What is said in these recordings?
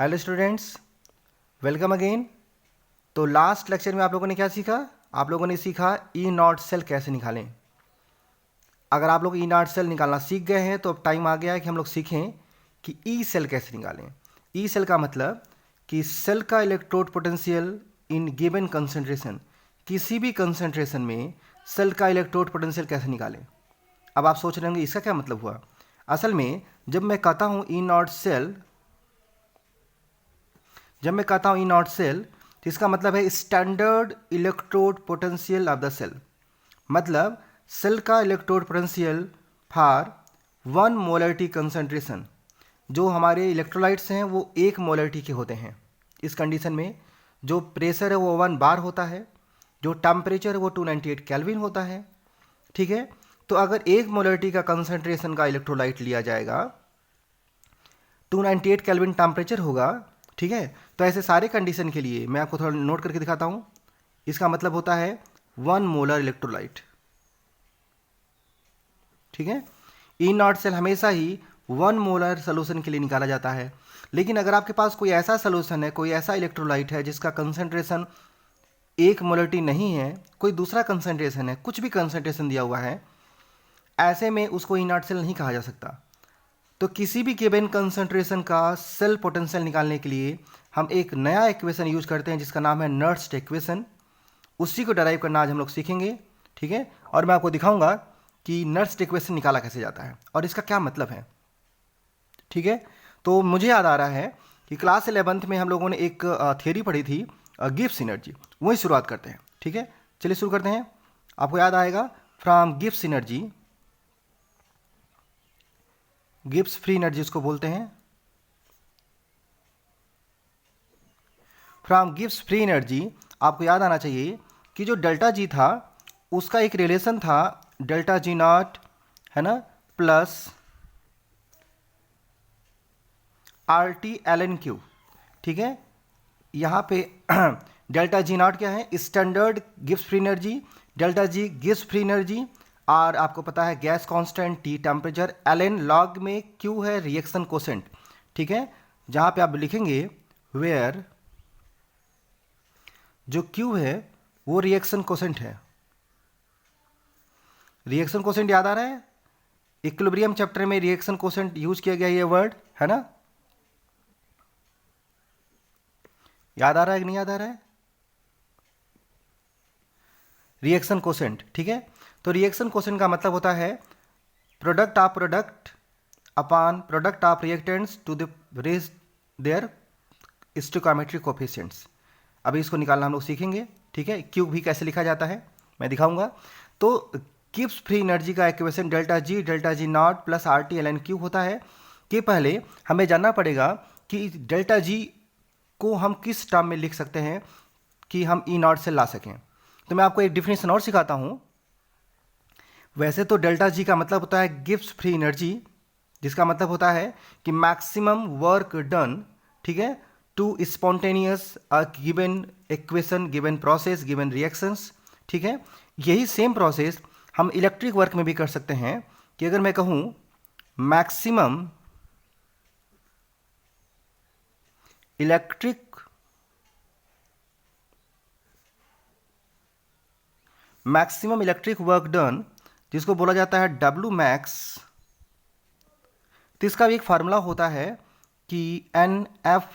Hello students, welcome again. तो last lecture में आप लोगों ने क्या सीखा? आप लोगों ने सीखा ई नॉट सेल कैसे निकालें। अगर आप लोग ई नॉट सेल निकालना सीख गए हैं तो अब टाइम आ गया है कि हम लोग सीखें कि ई सेल कैसे निकालें। ई सेल का मतलब कि सेल का electrode potential in given concentration, किसी भी कंसंट्रेशन में सेल का इलेक्ट्रोड पोटेंशियल कैसे निकालें। अब आप सोच रहे होंगे इसका क्या मतलब हुआ। असल में जब मैं कहता हूँ ई नॉट सेल, जब मैं कहता हूँ ई नॉट सेल तो इसका मतलब है standard electrode potential of the cell. मतलब सेल का electrode potential for 1 molarity concentration. जो हमारे इलेक्ट्रोलाइट्स हैं वो 1 मोलरिटी के होते हैं। इस कंडीशन में जो प्रेशर है वो 1 बार होता है, जो टेम्परेचर है वो 298 केल्विन होता है। ठीक है, तो अगर 1 मोलरिटी का कंसंट्रेशन का इलेक्ट्रोलाइट लिया जाएगा, 298 केल्विन टेम्परेचर होगा। ठीक है, तो ऐसे सारे कंडीशन के लिए मैं आपको थोड़ा नोट करके दिखाता हूँ। इसका मतलब होता है 1 मोलर इलेक्ट्रोलाइट। ठीक है, ई नॉट सेल हमेशा ही 1 मोलर सोल्यूशन के लिए निकाला जाता है। लेकिन अगर आपके पास कोई ऐसा सोल्यूशन है, कोई ऐसा इलेक्ट्रोलाइट है जिसका कंसंट्रेशन 1 मोलरिटी नहीं है, कोई दूसरा कंसंट्रेशन है, कुछ भी कंसंट्रेशन दिया हुआ है, ऐसे में उसको ई नॉट सेल नहीं कहा जा सकता। तो किसी भी गिवन कंसंट्रेशन का सेल पोटेंशियल निकालने के लिए हम एक नया इक्वेशन यूज करते हैं जिसका नाम है नर्स्ट इक्वेशन। उसी को डराइव करना आज हम लोग सीखेंगे। ठीक है, और मैं आपको दिखाऊंगा कि नर्स्ट इक्वेशन निकाला कैसे जाता है और इसका क्या मतलब है। ठीक है, तो मुझे याद आ रहा है कि क्लास 11th में हम लोगों ने एक थियरी पढ़ी थी, गिब्स एनर्जी। वही शुरुआत करते हैं। ठीक है, चलिए शुरू करते हैं। आपको याद आएगा from Gibbs energy, Gibbs free energy उसको बोलते हैं। फ्रॉम गिब्स फ्री एनर्जी आपको याद आना चाहिए कि जो डेल्टा जी था उसका एक रिलेशन था डेल्टा जी नॉट, है ना, plus R T L N Q. ठीक है, यहाँ पे डेल्टा जी नॉट क्या है? Standard Gibbs free energy, delta G Gibbs free energy, और आपको पता है gas constant, T temperature, L N, log में क्यू है रिएक्शन कोसेंट। ठीक है, जहाँ पे आप लिखेंगे वेयर जो क्यू है वो रिएक्शन कोसेंट है। रिएक्शन कोसेंट याद आ रहा है? इक्विलिब्रियम चैप्टर में रिएक्शन कोसेंट यूज किया गया ये वर्ड, है ना? याद आ रहा है कि नहीं याद आ रहा है? Reaction quotient. ठीक है, तो रिएक्शन कोसेंट का मतलब होता है product of product upon product of reactants to the raise their stoichiometric coefficients. अभी इसको निकालना हम लोग सीखेंगे। ठीक है, क्यू भी कैसे लिखा जाता है मैं दिखाऊंगा। तो गिब्स फ्री एनर्जी का equation delta G nought plus R T L N Q होता है कि पहले हमें जानना पड़ेगा कि डेल्टा जी को हम किस टर्म में लिख सकते हैं कि हम ई नॉट से ला सकें। तो मैं आपको एक डिफिनेशन और सिखाता हूं। वैसे तो डेल्टा जी का मतलब होता है गिब्स फ्री एनर्जी, जिसका मतलब होता है कि मैक्सिमम वर्क डन, ठीक है, to spontaneous a given equation, given process, given reactions. ठीक है, यही सेम प्रोसेस हम इलेक्ट्रिक वर्क में भी कर सकते हैं कि अगर मैं कहूं मैक्सिमम इलेक्ट्रिक वर्क डन, जिसको बोला जाता है डब्ल्यू मैक्स, तो इसका भी एक फार्मूला होता है कि एन एफ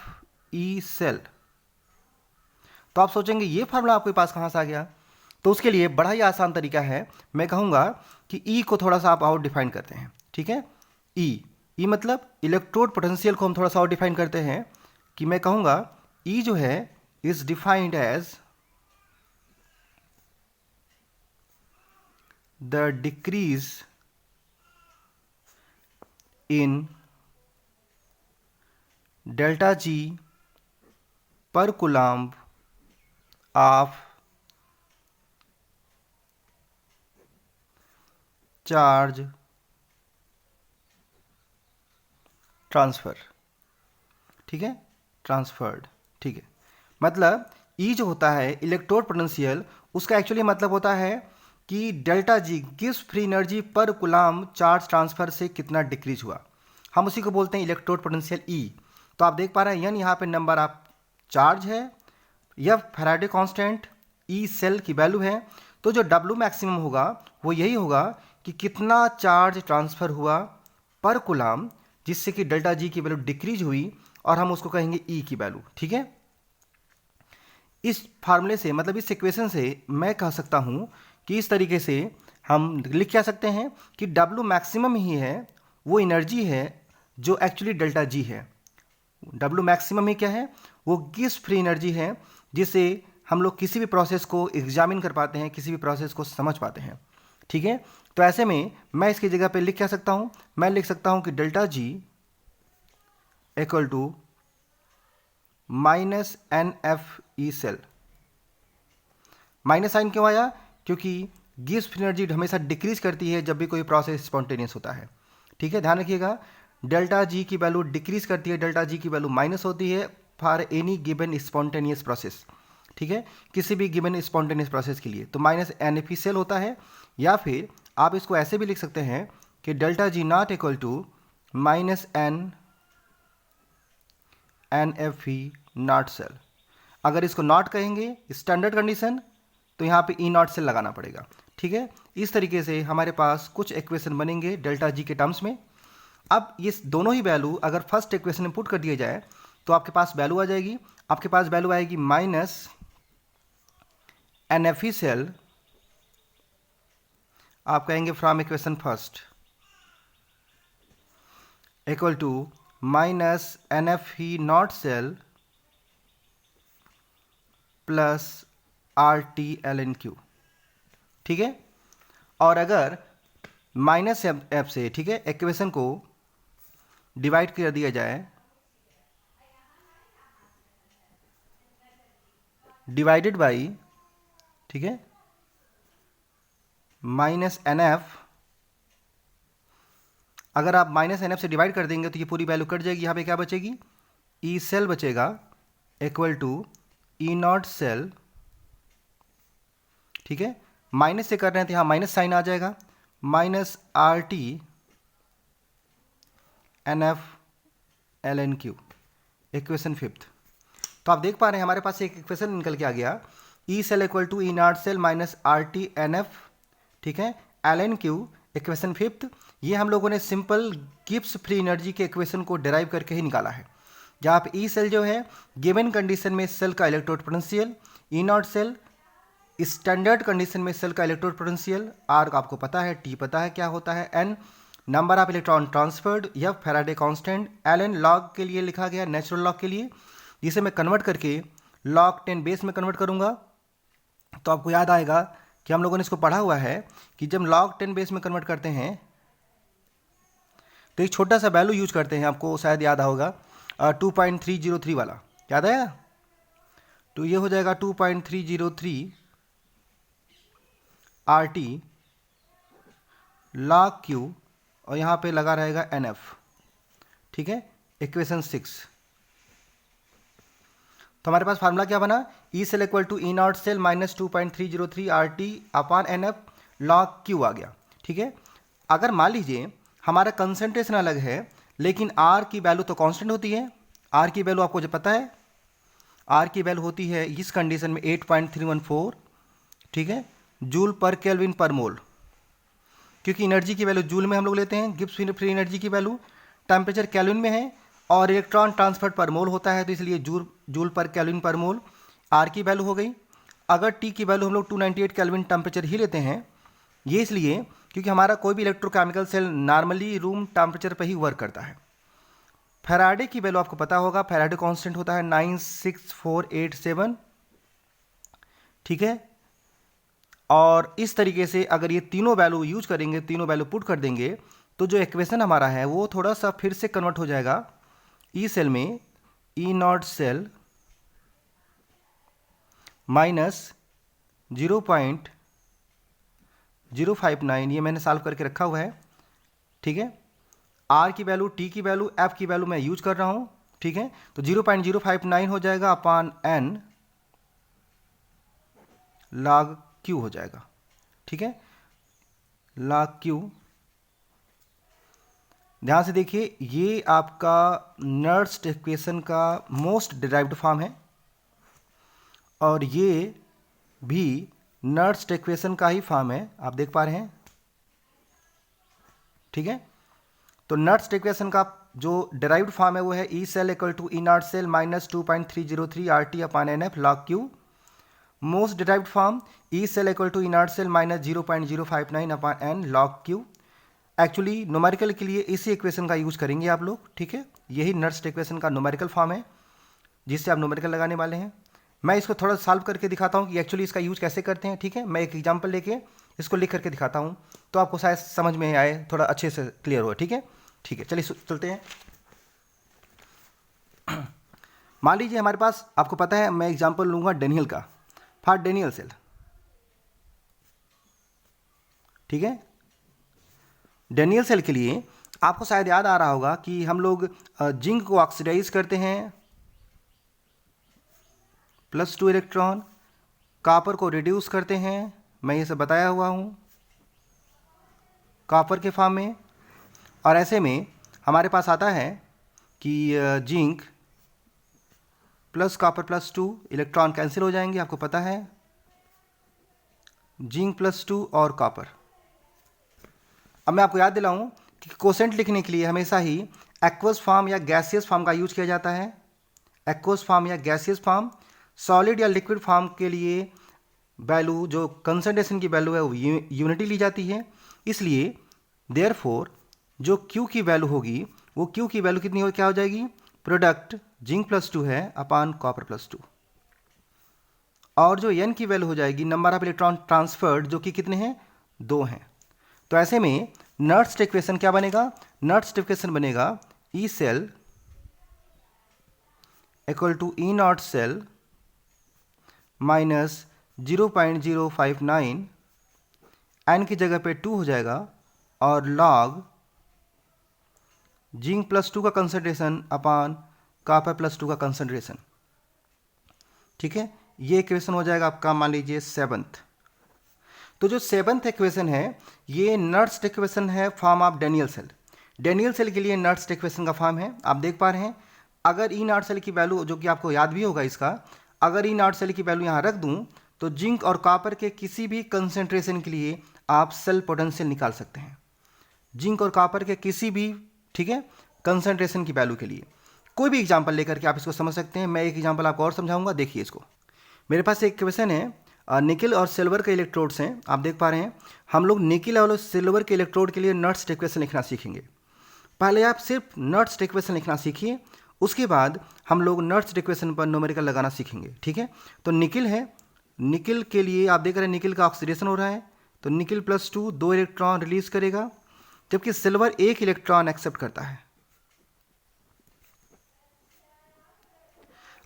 ई सेल। तो आप सोचेंगे ये फार्मूला आपके पास कहाँ से आ गया? तो उसके लिए बड़ा ही आसान तरीका है। मैं कहूँगा कि ई को थोड़ा सा आप और डिफाइन करते हैं। ठीक है, ई मतलब इलेक्ट्रोड पोटेंशियल को हम थोड़ा सा और डिफाइन करते हैं कि मैं कहूँगा ई जो है is defined as the decrease in delta G पर कूलम्ब ऑफ चार्ज ट्रांसफर। ठीक है, ट्रांसफर्ड। ठीक है, मतलब ई जो होता है इलेक्ट्रोड पोटेंशियल, उसका एक्चुअली मतलब होता है कि डेल्टा जी गिव्स फ्री एनर्जी पर कूलम्ब चार्ज ट्रांसफर से कितना डिक्रीज हुआ। हम उसी को बोलते हैं इलेक्ट्रोड पोटेंशियल ई। तो आप देख पा रहे हैं n यहाँ पे नंबर ऑफ चार्ज है, यह फैराडे कांस्टेंट ई सेल की वैल्यू है। तो जो W मैक्सिमम होगा वो यही होगा कि कितना चार्ज ट्रांसफ़र हुआ पर कूलम, जिससे कि डेल्टा जी की वैल्यू डिक्रीज हुई, और हम उसको कहेंगे ई की वैल्यू। ठीक है, इस फार्मूले से, मतलब इस इक्वेशन से मैं कह सकता हूँ कि इस तरीके से हम लिख क्या सकते हैं कि W मैक्सिमम ही है वो एनर्जी है जो एक्चुअली डेल्टा जी है। W मैक्सिमम ही क्या है, वो गिब्स फ्री एनर्जी है जिससे हम लोग किसी भी प्रोसेस को एग्जामिन कर पाते हैं, किसी भी प्रोसेस को समझ पाते हैं। ठीक है, तो ऐसे में मैं इसकी जगह पे लिख क्या सकता हूँ, मैं लिख सकता हूँ कि delta G equal to minus N F E cell. Minus sign क्यों आया, क्योंकि गिब्स फ्री एनर्जी हमेशा डिक्रीज करती है जब भी कोई प्रोसेस स्पॉन्टेनियस होता है। ठीक है, ध्यान रखिएगा, डेल्टा जी की वैल्यू डिक्रीज करती है, डेल्टा जी की वैल्यू माइनस होती है for any given spontaneous process. ठीक है, किसी भी गिवन स्पॉन्टेनियस प्रोसेस के लिए तो minus N F E cell होता है। या फिर आप इसको ऐसे भी लिख सकते हैं कि delta G nought equal to minus N F E not cell. अगर इसको नॉट कहेंगे स्टैंडर्ड कंडीशन, तो यहाँ पे ई नॉट सेल लगाना पड़ेगा। ठीक है, इस तरीके से हमारे पास कुछ इक्वेशन बनेंगे डेल्टा जी के टर्म्स में। अब ये दोनों ही वैल्यू अगर फर्स्ट इक्वेशन में पुट कर दिया जाए तो आपके पास वैल्यू आ जाएगी, आपके पास वैल्यू आएगी minus N F E cell, आप कहेंगे from equation first equal to minus N F E not cell plus R T L N Q. ठीक है, और अगर माइनस एफ से, ठीक है, इक्वेशन को डिवाइड कर दिया जाए, डिवाइडेड बाई, ठीक है, माइनस एन एफ, अगर आप माइनस एन एफ से डिवाइड कर देंगे तो ये पूरी वैल्यू कट जाएगी, यहाँ पे क्या बचेगी, ई सेल बचेगा equal to E not cell. ठीक है, माइनस से कर रहे हैं तो यहाँ माइनस साइन आ जाएगा, minus R T N F L N Q, equation fifth. तो आप देख पा रहे हैं हमारे पास एक इक्वेशन निकल के आ गया, E cell equal to E not cell minus R T N F, ठीक है, L N Q, equation fifth. ये हम लोगों ने सिंपल गिब्स फ्री एनर्जी के इक्वेशन को डिराइव करके ही निकाला है, जहाँ पे ई सेल जो है गिवन कंडीशन में सेल का electrode potential, E not cell standard condition में सेल का इलेक्ट्रोड पोटेंशियल, आर आपको पता है, टी पता है क्या होता है, n number of electron transferred, या Faraday constant, L N log के लिए लिखा गया, नेचुरल लॉग के लिए, जिसे मैं कन्वर्ट करके लॉग 10 बेस में कन्वर्ट करूंगा। तो आपको याद आएगा कि हम लोगों ने इसको पढ़ा हुआ है कि जब log 10 बेस में कन्वर्ट करते हैं तो एक छोटा सा वैल्यू यूज करते हैं, आपको शायद याद होगा 2.303 वाला, याद आया, तो ये हो जाएगा 2.303 आर टी log क्यू, और यहाँ पे लगा रहेगा एन एफ। ठीक है, इक्वेशन 6। तो हमारे पास फार्मूला क्या बना, E cell equal to E not cell minus 2.303 R T upon N F log Q आ गया। ठीक है, अगर मान लीजिए हमारा कंसंट्रेशन अलग है लेकिन आर की वैल्यू तो कांस्टेंट होती है, आर की वैल्यू आपको जो पता है, आर की वैल्यू होती है इस कंडीशन में 8.314, ठीक है, जूल पर केल्विन पर मोल, क्योंकि एनर्जी की वैल्यू जूल में हम लोग लेते हैं, गिब्स फ्री एनर्जी की वैल्यू टेम्परेचर केल्विन में है, और इलेक्ट्रॉन ट्रांसफर पर मोल होता है, तो इसलिए जूल पर केल्विन पर मोल आर की वैल्यू हो गई। अगर टी की वैल्यू हम लोग 298 केल्विन टेम्परेचर ही लेते हैं, ये इसलिए क्योंकि हमारा कोई भी electrochemical cell normally room temperature पर ही वर्क करता है। फैराडे की वैल्यू आपको पता होगा, फैराडे कांस्टेंट होता है 96487, ठीक है, और इस तरीके से अगर ये तीनों वैल्यू यूज करेंगे, तीनों वैल्यू पुट कर देंगे, तो जो इक्वेशन हमारा है वो थोड़ा सा फिर से कन्वर्ट हो जाएगा ई सेल में ई नॉट सेल माइनस 0.059, ये मैंने सॉल्व करके रखा हुआ है। ठीक है, आर की वैल्यू, टी की वैल्यू, एफ की वैल्यू मैं यूज कर रहा हूं। ठीक है, तो 0.059 हो जाएगा अपॉन एन लॉग क्यू हो जाएगा। ठीक है, लॉग क्यू ध्यान से देखिए, ये आपका नर्स्ट इक्वेशन का मोस्ट डिराइव्ड फॉर्म है और ये भी नर्स्ट इक्वेशन का ही फॉर्म है, आप देख पा रहे हैं, ठीक है। तो नर्स्ट इक्वेशन का जो डिराइव्ड फॉर्म है वो है E cell equal to E not cell minus 2.303 R T upon N F log Q. Most derived form E cell equal to E not cell minus 0.059 upon N log Q. Actually numerical के लिए इसी equation का use करेंगे आप लोग, ठीक है। यही नर्स्ट इक्वेशन का न्यूमेरिकल फॉर्म है जिससे आप न्यूमेरिकल लगाने वाले हैं। मैं इसको थोड़ा सॉल्व करके दिखाता हूँ कि एक्चुअली इसका यूज कैसे करते हैं, ठीक है। मैं एक एग्जांपल लेके इसको लिख करके दिखाता हूँ तो आपको शायद समझ में आए, थोड़ा अच्छे से क्लियर हो, ठीक है। ठीक है, चलिए चलते हैं। मान लीजिए हमारे पास, आपको पता है, मैं एग्जांपल लूंगा डेनियल का, फॉर डेनियल सेल, ठीक है। डेनियल सेल के लिए आपको शायद याद आ रहा होगा कि हम लोग जिंक को ऑक्सीडाइज करते हैं +2 इलेक्ट्रॉन, कॉपर को रिड्यूस करते हैं, मैं ये सब बताया हुआ हूँ कॉपर के फॉर्म में। और ऐसे में हमारे पास आता है कि zinc plus copper +2 electron cancel हो जाएंगे, आपको पता है, जिंक +2 और कॉपर। अब मैं आपको याद दिलाऊं कि कोसेंट लिखने के लिए हमेशा ही एक्वस फॉर्म या गैसियस फॉर्म का यूज किया जाता है। एक्वस फॉर्म या गैसियस फॉर्म, सॉलिड या लिक्विड फॉर्म के लिए वैल्यू, जो कंसंट्रेशन की वैल्यू है वो यूनिटी ली जाती है। इसलिए देयरफॉर जो Q की वैल्यू होगी वो Q की वैल्यू कितनी हो, क्या हो जाएगी, प्रोडक्ट जिंक +2 है अपान कॉपर +2, और जो N की वैल्यू हो जाएगी नंबर ऑफ इलेक्ट्रॉन ट्रांसफर्ड, जो कि कितने हैं, 2 हैं। तो ऐसे में नर्स्ट इक्वेशन क्या बनेगा, नर्स्ट इक्वेशन बनेगा E cell equal to E not cell minus 0.059, N की जगह पे 2 हो जाएगा, और लॉग जिंक +2 का कंसंट्रेशन अपान कॉपर +2 का कंसंट्रेशन, ठीक है। ये इक्वेशन हो जाएगा आपका, मान लीजिए 7th। तो जो 7th इक्वेशन है ये नर्स्ट इक्वेशन है form of Daniell cell. Daniell cell के लिए नर्स्ट इक्वेशन का फॉर्म है, आप देख पा रहे हैं। अगर ई नॉट सेल की वैल्यू, जो कि आपको याद भी होगा इसका, अगर ई नॉट सेल की वैल्यू यहाँ रख दूँ तो जिंक और कॉपर के किसी भी कंसेंट्रेशन के लिए आप सेल पोटेंशियल निकाल सकते हैं, जिंक और कॉपर के किसी भी, ठीक है, कंसेंट्रेशन की वैल्यू के लिए। कोई भी एग्जांपल लेकर के आप इसको समझ सकते हैं। मैं एक एग्जांपल आपको और समझाऊंगा, देखिए इसको। मेरे पास एक क्वेश्चन है, निकल और सिल्वर के इलेक्ट्रोड्स हैं, आप देख पा रहे हैं। हम लोग निकल और सिल्वर के इलेक्ट्रोड के लिए नट्स इक्वेशन लिखना सीखेंगे। पहले आप सिर्फ नट्स इक्वेशन लिखना सीखिए, उसके बाद हम लोग नट्स इक्वेशन पर न्यूमेरिकल लगाना सीखेंगे, ठीक है। तो निकल है, निकल के लिए आप देख रहे हैं निकल का ऑक्सीडेशन हो रहा है, तो निकल +2 2 इलेक्ट्रॉन रिलीज करेगा, जबकि सिल्वर 1 इलेक्ट्रॉन एक्सेप्ट करता है।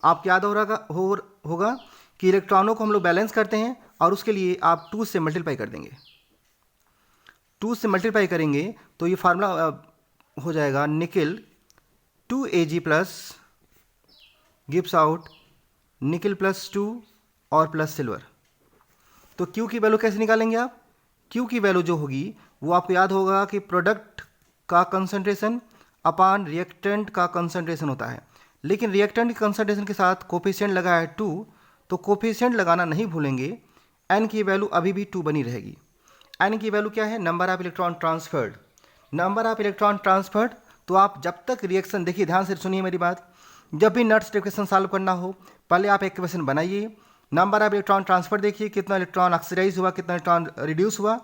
आपको याद होगा कि इलेक्ट्रॉनों को हम लोग बैलेंस करते हैं और उसके लिए आप 2 से मल्टीप्लाई कर देंगे। 2 से मल्टीप्लाई करेंगे तो ये फार्मूला हो जाएगा निकल 2Ag प्लस गिव्स आउट निकल +2 और प्लस सिल्वर। तो Q की वैल्यू कैसे निकालेंगे आप, Q की वैल्यू जो होगी वो आपको याद होगा कि प्रोडक्ट का कंसंट्रेशन अपान रिएक्टेंट का कंसंट्रेशन होता है, लेकिन रिएक्टेंट के कंसंट्रेशन के साथ कोफिशिएंट लगा है 2, तो कोफिशिएंट लगाना नहीं भूलेंगे। एन की वैल्यू अभी भी 2 बनी रहेगी। एन की वैल्यू क्या है, number of electron transferred, number of electron transferred. तो आप जब तक रिएक्शन, देखिए ध्यान से सुनिए मेरी बात, जब भी नट्स इक्वेशन सॉल्व करना हो पहले आप एक इक्वेशन बनाइए, नंबर ऑफ इलेक्ट्रॉन ट्रांसफर देखिए, कितना इलेक्ट्रॉन ऑक्सीडाइज हुआ, कितना इलेक्ट्रॉन रिड्यूस हुआ,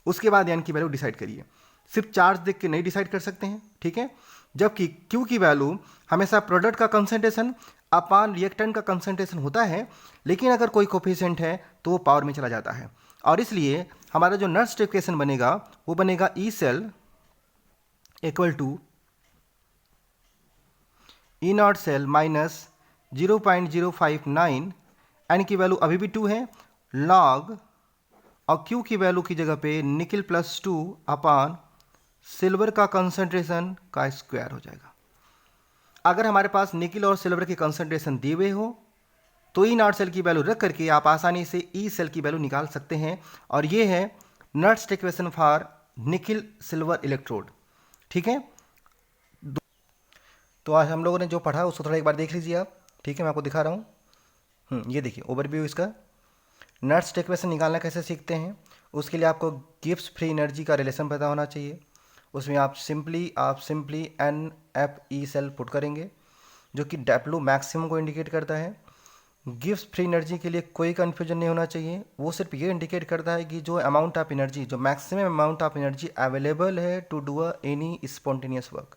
उसके बाद एन की वैल्यू डिसाइड करिए। सिर्फ चार्ज देख के नहीं डिसाइड कर सकते हैं, ठीक है। जबकि Q की वैल्यू हमेशा प्रोडक्ट का कंसंट्रेशन अपान रिएक्टेंट का कंसंट्रेशन होता है, लेकिन अगर कोई कोफिशिएंट है तो वो पावर में चला जाता है, और इसलिए हमारा जो नट्स इक्वेशन बनेगा वो बनेगा E cell equal to E not cell minus 0.059, N की वैल्यू अभी भी 2 है, लॉग और Q की वैल्यू की जगह पे निकल +2 अपान सिल्वर का कंसंट्रेशन का स्क्वायर हो जाएगा। अगर हमारे पास निकल और सिल्वर के कंसंट्रेशन दिए हुए हो तो ई नॉट सेल की वैल्यू रख करके आप आसानी से ई सेल की वैल्यू निकाल सकते हैं, और ये है नट्स equation for nickel silver electrode, ठीक है। तो आज हम लोगों ने जो पढ़ा उसको थोड़ा एक बार देख लीजिए आप, ठीक है। मैं आपको दिखा रहा हूँ। ये देखिए ओवरव्यू इसका। नर्ट्स इक्वेशन निकालना कैसे सीखते हैं, उसके लिए आपको गिब्स फ्री एनर्जी का रिलेशन पता होना चाहिए। उसमें आप सिंपली NFE सेल पुट करेंगे जो कि डब्ल्यू मैक्सिमम को इंडिकेट करता है। गिब्स फ्री एनर्जी के लिए कोई कन्फ्यूजन नहीं होना चाहिए, वो सिर्फ ये इंडिकेट करता है कि जो अमाउंट ऑफ एनर्जी, जो maximum amount of energy available है to do any spontaneous work.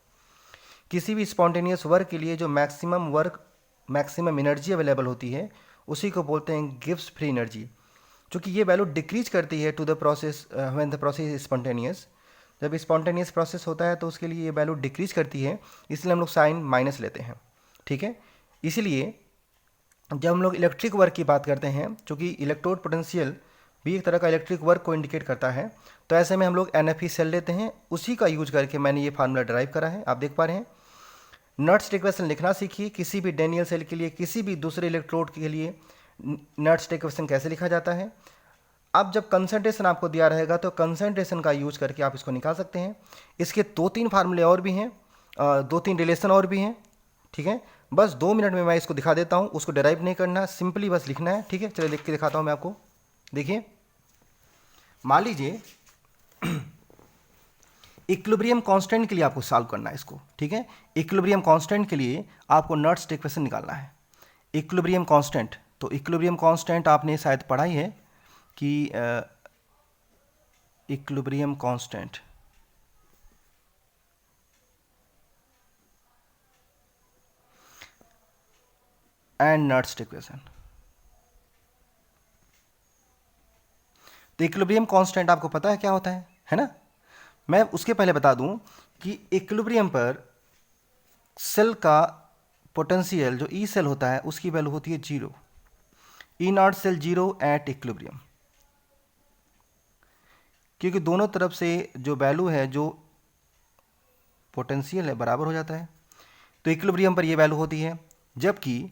किसी भी स्पॉन्टेनियस वर्क के लिए जो मैक्सिमम एनर्जी अवेलेबल होती है उसी को बोलते हैं गिब्स फ्री एनर्जी। क्योंकि ये वैल्यू डिक्रीज करती है to the process when the process is spontaneous. जब स्पॉन्टेनियस प्रोसेस होता है तो उसके लिए ये वैल्यू डिक्रीज करती है, इसलिए हम लोग साइन माइनस लेते हैं, ठीक है। इसीलिए जब हम लोग इलेक्ट्रिक वर्क की बात करते हैं, चूँकि इलेक्ट्रोड पोटेंशियल भी एक तरह का इलेक्ट्रिक वर्क को इंडिकेट करता है, तो ऐसे में हम लोग NFE सेल लेते हैं। उसी का यूज करके मैंने ये फार्मूला ड्राइव करा है, आप देख पा रहे हैं। नट्स इक्वेशन लिखना सीखिए, किसी भी डेनियल सेल के लिए, किसी भी दूसरे इलेक्ट्रोड के लिए नट्स इक्वेशन कैसे लिखा जाता है। अब जब कंसंट्रेशन आपको दिया रहेगा तो कंसंट्रेशन का यूज करके आप इसको निकाल सकते हैं। इसके 2-3 फार्मूले और भी हैं, 2-3 रिलेशन और भी हैं, ठीक है। बस 2 मिनट में मैं इसको दिखा देता हूँ, उसको डिराइव नहीं करना, सिंपली बस लिखना है, ठीक है। चलिए लिख के दिखाता हूँ मैं आपको। देखिए, मान लीजिए इक्विलिब्रियम कांस्टेंट के लिए आपको सॉल्व करना है इसको, ठीक है। इक्विलिब्रियम कांस्टेंट के लिए आपको नट्स इक्वेशन निकालना है। इक्विलिब्रियम कांस्टेंट, तो इक्विलिब्रियम कांस्टेंट आपने शायद पढ़ा ही है कि equilibrium constant and nuts equation. तो इक्विलिब्रियम कांस्टेंट आपको पता है क्या होता है ना। मैं उसके पहले बता दूं कि इक्विलिब्रियम पर सेल का पोटेंशियल जो ई सेल होता है उसकी वैल्यू होती है 0। ई नॉट सेल 0 एट इक्विलिब्रियम, क्योंकि दोनों तरफ से जो वैल्यू है, जो पोटेंशियल है, बराबर हो जाता है। तो इक्विलिब्रियम पर ये वैल्यू होती है, जबकि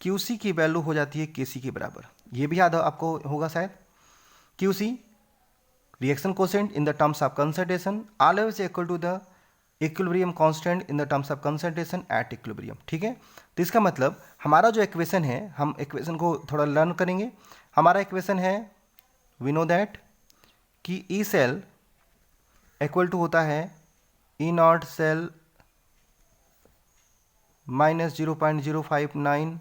QC की वैल्यू हो जाती है KC के बराबर। ये भी याद आपको होगा शायद। QC reaction quotient in the terms of concentration always equal to the equilibrium constant in the terms of concentration at equilibrium, ठीक है। तो इसका मतलब हमारा जो इक्वेशन है, हम इक्वेशन को थोड़ा लर्न करेंगे। हमारा इक्वेशन है, वी नो दैट कि ई सेल इक्वल टू होता है E not cell minus 0.059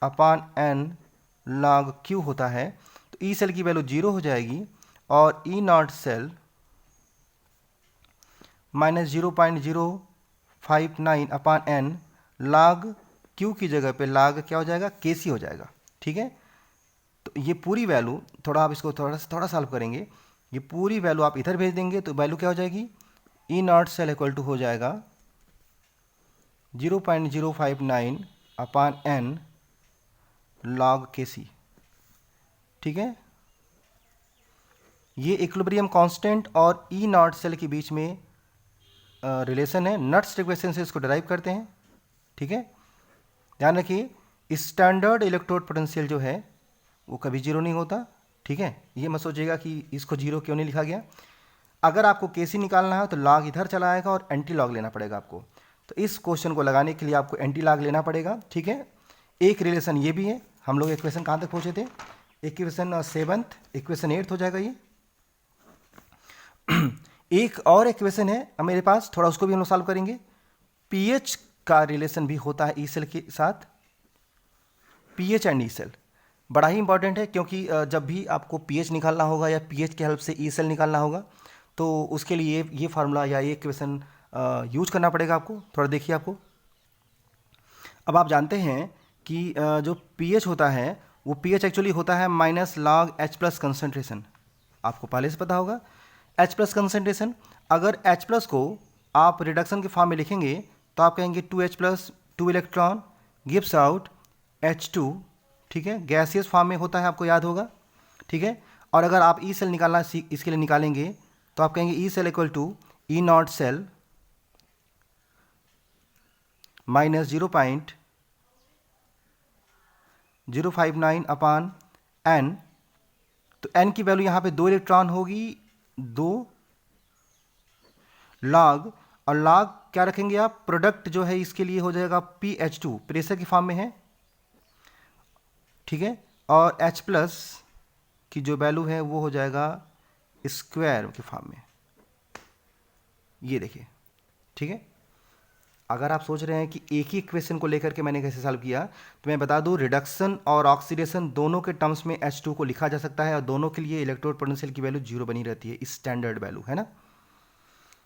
upon n log Q होता है। तो ई सेल की वैल्यू 0 हो जाएगी और E not cell minus 0.059 upon n log Q की जगह पे log क्या हो जाएगा, KC हो जाएगा, ठीक है। तो ये पूरी वैल्यू, थोड़ा आप इसको थोड़ा सॉल्व करेंगे, ये पूरी वैल्यू आप इधर भेज देंगे तो वैल्यू क्या हो जाएगी, ई नॉट सेल इक्वल टू हो जाएगा 0.059 अपॉन n log KC, ठीक है। ये इक्विलिब्रियम कांस्टेंट और ई नॉट सेल के बीच में रिलेशन है। नट्स इक्वेशन से इसको डिराइव करते हैं, ठीक है। ध्यान रखिए, स्टैंडर्ड इलेक्ट्रोड पोटेंशियल जो है वो कभी 0 नहीं होता, ठीक है। ये मत सोचिएगा कि इसको 0 क्यों नहीं लिखा गया। अगर आपको KC निकालना है तो लॉग इधर चला आएगा और एंटी लॉग लेना पड़ेगा आपको। तो इस क्वेश्चन को लगाने के लिए आपको एंटी लॉग लेना पड़ेगा, ठीक है। एक रिलेशन ये भी है। हम लोग इक्वेशन कहाँ तक पहुँचे थे, इक्वेशन 7th, इक्वेशन 8th हो जाएगा ये। एक और इक्वेशन है मेरे पास, थोड़ा उसको भी हम लोग सॉल्व करेंगे। pH का रिलेशन भी होता है ई सेल के साथ, pH एंड ई सेल बड़ा ही इंपॉर्टेंट है, क्योंकि जब भी आपको pH निकालना होगा या pH की हेल्प से ई सेल निकालना होगा तो उसके लिए ये फार्मूला या ये इक्वेशन यूज करना पड़ेगा आपको। थोड़ा देखिए आपको। अब आप जानते हैं कि जो pH होता है वो pH एक्चुअली होता है माइनस log H+ कंसनट्रेशन, आपको पहले से पता होगा। H+ कंसनट्रेशन, अगर H+ को आप रिडक्शन के फॉर्म में लिखेंगे तो आप कहेंगे 2H+, 2 electron gives out H2, ठीक है। गैसियस फॉर्म में होता है, आपको याद होगा, ठीक है। और अगर आप ई सेल निकालना इसके लिए निकालेंगे तो आप कहेंगे E cell equal to E not cell minus 0.059 upon n। तो n की वैल्यू यहाँ पे 2 इलेक्ट्रॉन होगी 2 log, और log क्या रखेंगे आप, प्रोडक्ट जो है इसके लिए हो जाएगा PH2, प्रेशर की फॉर्म में है, ठीक है, और H प्लस की जो वैल्यू है वो हो जाएगा स्क्वायर की फॉर्म में, ये देखिए, ठीक है। अगर आप सोच रहे हैं कि एक ही इक्वेशन को लेकर के मैंने कैसे सॉल्व किया, तो मैं बता दूं रिडक्शन और ऑक्सीडेशन दोनों के टर्म्स में H2 को लिखा जा सकता है, और दोनों के लिए इलेक्ट्रोड पोटेंशियल की वैल्यू 0 बनी रहती है, स्टैंडर्ड वैल्यू है ना।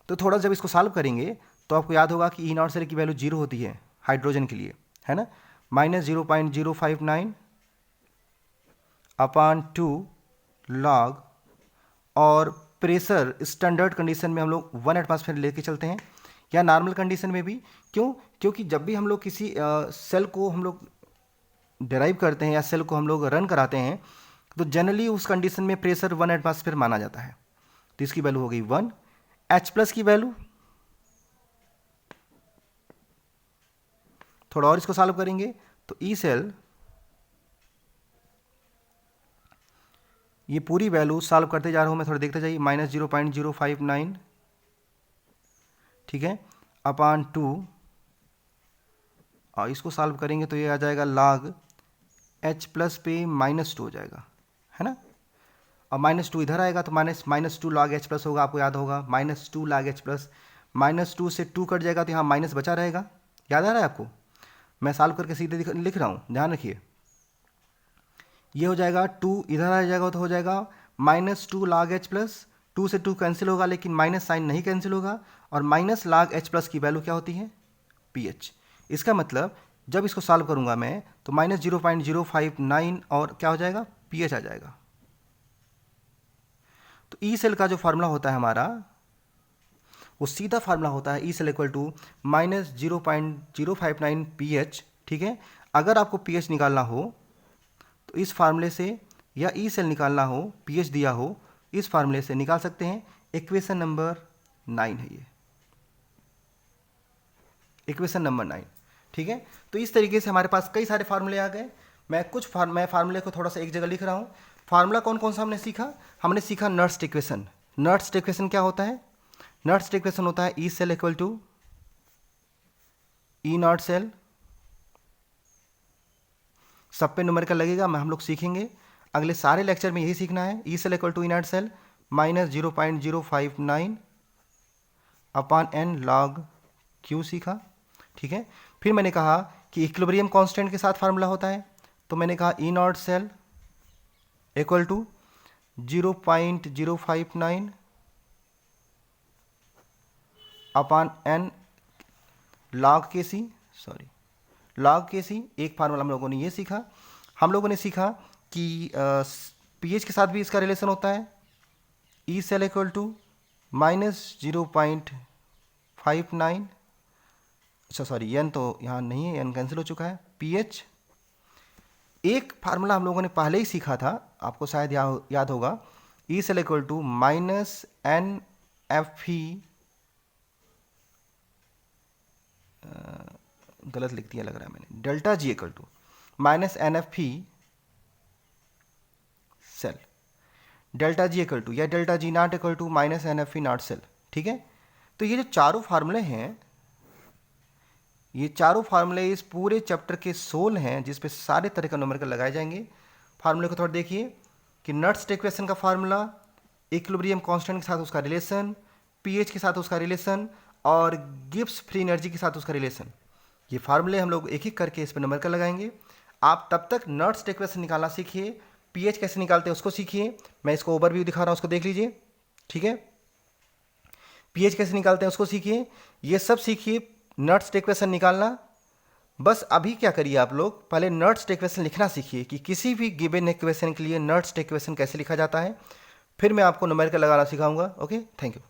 तो थोड़ा जब इसको सॉल्व करेंगे तो आपको याद होगा कि E0 सेल की वैल्यू 0 होती है हाइड्रोजन के लिए, है ना, -0.059 अपॉन 2 log, और प्रेशर स्टैंडर्ड कंडीशन में हम लोग 1 एटमॉस्फेयर लेके चलते हैं, या नॉर्मल कंडीशन में भी, क्यों, क्योंकि जब भी हम लोग किसी सेल को हम लोग डिराइव करते हैं या सेल को हम लोग रन कराते हैं, तो जनरली उस कंडीशन में प्रेशर 1 एटमॉस्फेयर माना जाता है। तो इसकी वैल्यू हो गई 1। H प्लस की वैल्यू, थोड़ा और इसको सॉल्व करेंगे तो ई सेल, ये पूरी वैल्यू सॉल्व करते जा रहा हूँ मैं, थोड़ा देखते जाइए, -0.059, ठीक है, अपॉन 2, और इसको सॉल्व करेंगे तो ये आ जाएगा log H प्लस पे -2 हो जाएगा, है ना, और -2 इधर आएगा तो -2 log H प्लस होगा, आपको याद होगा, -2 log H प्लस, -2 से 2 कट जाएगा तो यहाँ माइनस बचा रहेगा, याद आ रहा है आपको, मैं सॉल्व करके सीधे लिख रहा हूँ, ध्यान रखिए, ये हो जाएगा 2 इधर आ जाएगा तो हो जाएगा -2 log H प्लस, 2 से 2 कैंसिल होगा लेकिन माइनस साइन नहीं कैंसिल होगा, और माइनस log H प्लस की वैल्यू क्या होती है, pH। इसका मतलब जब इसको सॉल्व करूंगा मैं तो -0.059 और क्या हो जाएगा, pH आ जाएगा। तो ई सेल का जो फार्मूला होता है हमारा, वो सीधा फार्मूला होता है E cell equal to -0.059 pH, ठीक है। अगर आपको pH निकालना हो तो इस फार्मूले से, या ई सेल निकालना हो, pH दिया हो, इस फार्मूले से निकाल सकते हैं। इक्वेशन नंबर 9 है ये, इक्वेशन नंबर 9, ठीक है। तो इस तरीके से हमारे पास कई सारे फार्मूले आ गए। मैं फार्मूले को थोड़ा सा एक जगह लिख रहा हूँ। फार्मूला कौन कौन सा हमने सीखा, हमने सीखा नर्स्ट इक्वेशन। नर्स्ट इक्वेशन क्या होता है, नर्स्ट इक्वेशन होता है E cell equal to E not cell, सब पे न्यूमेरिकल लगेगा, हम लोग सीखेंगे अगले सारे लेक्चर में, यही सीखना है। E cell equal to E not cell -0.059 upon n log Q सीखा, ठीक है। फिर मैंने कहा कि इक्विलिब्रियम कांस्टेंट के साथ फार्मूला होता है, तो मैंने कहा E not cell equal to 0.059 upon n log Kc, log Kc। एक फार्मूला हम लोगों ने ये सीखा। हम लोगों ने सीखा कि pH के साथ भी इसका रिलेशन होता है, ई सेल इक्वल टू -0.59, अच्छा सॉरी n तो यहाँ नहीं है, n कैंसिल हो चुका है, pH। एक फार्मूला हम लोगों ने पहले ही सीखा था, आपको शायद याद होगा, E cell equal to -NFE, गलत लिख दिया लग रहा है मैंने, delta G equal to -NFE cell, delta G equal to या delta G naught equal to -NFE naught cell, ठीक है। तो ये जो चारों फार्मूले हैं, ये चारों फार्मूले इस पूरे चैप्टर के सोल हैं, जिस पे सारे तरह का न्यूमेरिकल लगाए जाएंगे। फार्मूले को थोड़ा देखिए कि नर्स्ट इक्वेशन का फार्मूला, इक्विलिब्रियम कांस्टेंट के साथ उसका रिलेशन, pH के साथ उसका रिलेशन, और गिब्स फ्री एनर्जी के साथ उसका रिलेशन। ये फार्मूले हम लोग एक एक करके इस पर न्यूमेरिकल लगाएंगे। आप तब तक नर्स्ट इक्वेशन निकालना सीखिए, pH कैसे निकालते हैं उसको सीखिए। मैं इसको ओवरव्यू दिखा रहा हूँ, उसको देख लीजिए, ठीक है। pH कैसे निकालते हैं उसको सीखिए, ये सब सीखिए, नर्स्ट इक्वेशन निकालना। बस अभी क्या करिए, आप लोग पहले नर्स्ट इक्वेशन लिखना सीखिए कि किसी भी गिवन इक्वेशन के लिए नर्स्ट इक्वेशन कैसे लिखा जाता है, फिर मैं आपको न्यूमेरिकल लगाना सिखाऊंगा। Okay, thank you.